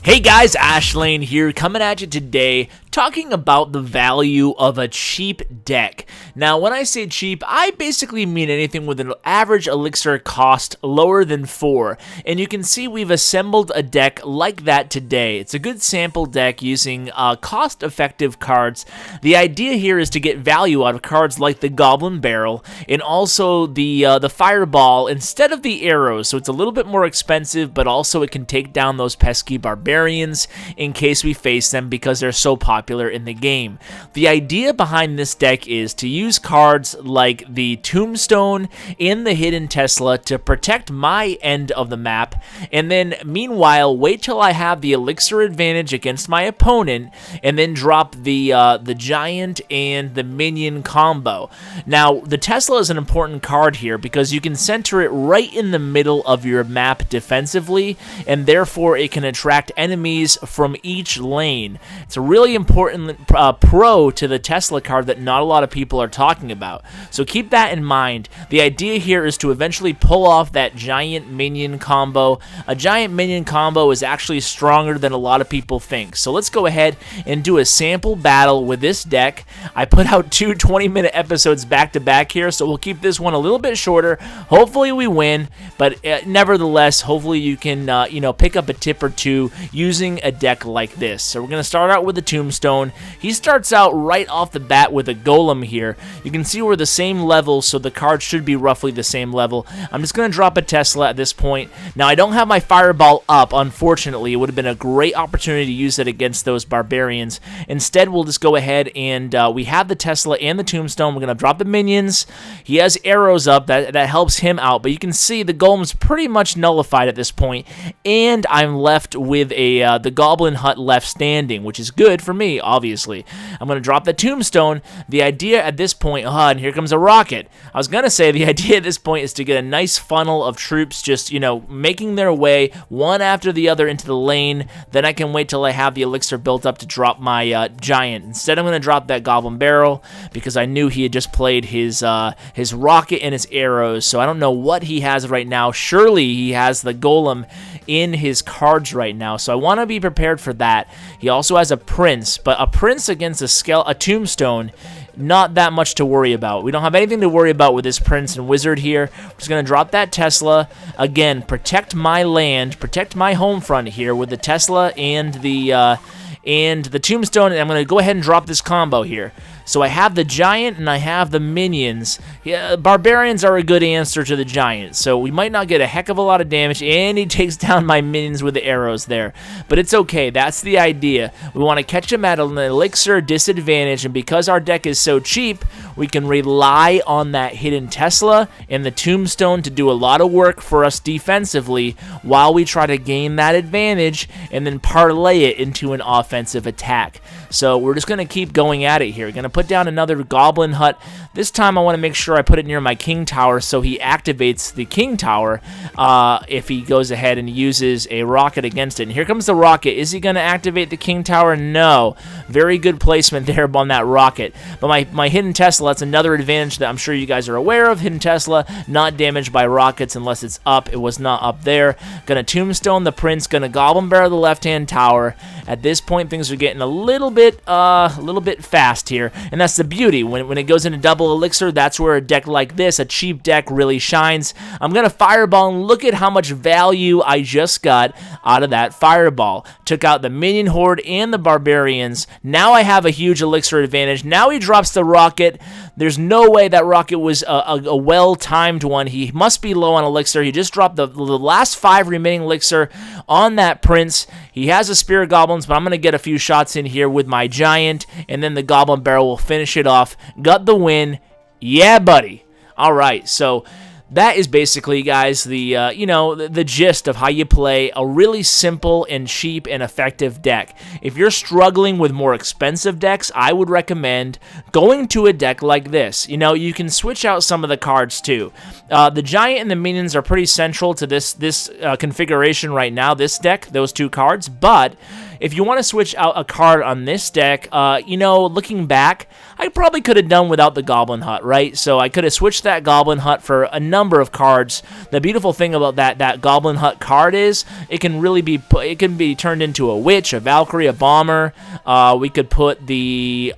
Hey guys, Ashlane here, coming at you today, talking about the value of a cheap deck. Now, when I say cheap, I basically mean anything with an average elixir cost lower than 4, and you can see we've assembled a deck like that today. It's a good sample deck using cost-effective cards. The idea here is to get value out of cards like the Goblin Barrel, and also the Fireball instead of the arrows, so it's a little bit more expensive, but also it can take down those pesky barbarians in case we face them because they're so popular in the game. The idea behind this deck is to use cards like the Tombstone and the Hidden Tesla to protect my end of the map, and then meanwhile wait till I have the elixir advantage against my opponent, and then drop the giant and the minion combo. Now, the Tesla is an important card here because you can center it right in the middle of your map defensively, and therefore it can attract enemies from each lane. It's a really important pro to the Tesla card that not a lot of people are talking about. So keep that in mind. The idea here is to eventually pull off that giant minion combo. A giant minion combo is actually stronger than a lot of people think. So let's go ahead and do a sample battle with this deck. I put out two 20-minute episodes back to back here, so we'll keep this one a little bit shorter. Hopefully we win, but nevertheless, hopefully you can pick up a tip or two using a deck like this. So we're going to start out with the Tombstone. He starts out right off the bat with a Golem here. You can see we're the same level, so the cards should be roughly the same level. I'm just going to drop a Tesla at this point. Now, I don't have my Fireball up, unfortunately. It would have been a great opportunity to use it against those barbarians. Instead, we'll just go ahead and we have the Tesla and the Tombstone. We're going to drop the minions. He has arrows up. That helps him out, but you can see the Golem's pretty much nullified at this point, and I'm left with the Goblin Hut left standing, which is good for me, obviously. I'm going to drop the Tombstone. The idea at this point, and here comes a rocket. I was going to say the idea at this point is to get a nice funnel of troops just, making their way one after the other into the lane. Then I can wait till I have the elixir built up to drop my giant. Instead, I'm going to drop that Goblin Barrel because I knew he had just played his rocket and his arrows, so I don't know what he has right now. Surely he has the Golem in his cards right now, so I want to be prepared for that. He also has a Prince, but a Prince against a Tombstone, not that much to worry about. We don't have anything to worry about with this Prince and Wizard here. I'm just going to drop that Tesla. Again, protect my land, protect my home front here with the Tesla and the Tombstone, and I'm going to go ahead and drop this combo here. So I have the Giant and I have the Minions. Yeah, Barbarians are a good answer to the Giant, so we might not get a heck of a lot of damage, and he takes down my Minions with the arrows there. But it's okay, that's the idea. We want to catch him at an elixir disadvantage, and because our deck is so cheap, we can rely on that Hidden Tesla and the Tombstone to do a lot of work for us defensively while we try to gain that advantage and then parlay it into an offensive attack. So we're just going to keep going at it here. Going to put down another Goblin Hut. This time I want to make sure I put it near my King Tower so he activates the King Tower if he goes ahead and uses a rocket against it. And here comes the rocket. Is he going to activate the King Tower? No. Very good placement there on that rocket. But my Hidden Tesla, that's another advantage that I'm sure you guys are aware of. Hidden Tesla, not damaged by rockets unless it's up. It was not up there. Going to Tombstone the Prince. Going to Goblin Barrel the left-hand tower. At this point, things are getting a little bit fast here. And that's the beauty. When it goes into double elixir, that's where a deck like this, a cheap deck, really shines. I'm going to Fireball, and look at how much value I just got out of that Fireball. Took out the Minion Horde and the Barbarians. Now I have a huge elixir advantage. Now he drops the rocket. There's no way that rocket was a well-timed one. He must be low on elixir. He just dropped the last 5 remaining elixir on that Prince. He has a Spirit Goblins, but I'm going to get a few shots in here with my Giant, and then the Goblin Barrel will finish it off. Got the win. Yeah, buddy. All right, so that is basically, guys, the gist of how you play a really simple and cheap and effective deck. If you're struggling with more expensive decks, I would recommend going to a deck like this. You can switch out some of the cards too. The Giant and the Minions are pretty central to this configuration right now, this deck, those two cards, but if you want to switch out a card on this deck, you know, looking back, I probably could have done without the Goblin Hut, right? So I could have switched that Goblin Hut for a number of cards. The beautiful thing about that Goblin Hut card is it can really be turned into a Witch, a Valkyrie, a Bomber. We could put the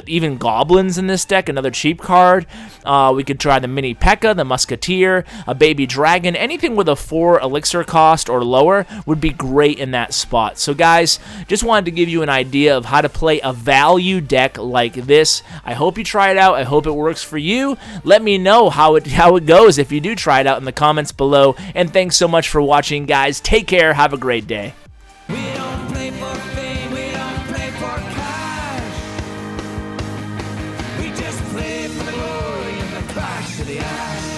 even Goblins in this deck, another cheap card. We could try the Mini P.E.K.K.A, the Musketeer, a Baby Dragon. Anything with a 4 elixir cost or lower would be great in that spot. So guys, just wanted to give you an idea of how to play a value deck like this. I hope you try it out. I hope it works for you. Let me know how it goes if you do try it out in the comments below. And thanks so much for watching, guys. Take care. Have a great day. We don't play for fame, we don't play for cash. We just play for the glory and the clash of the ash.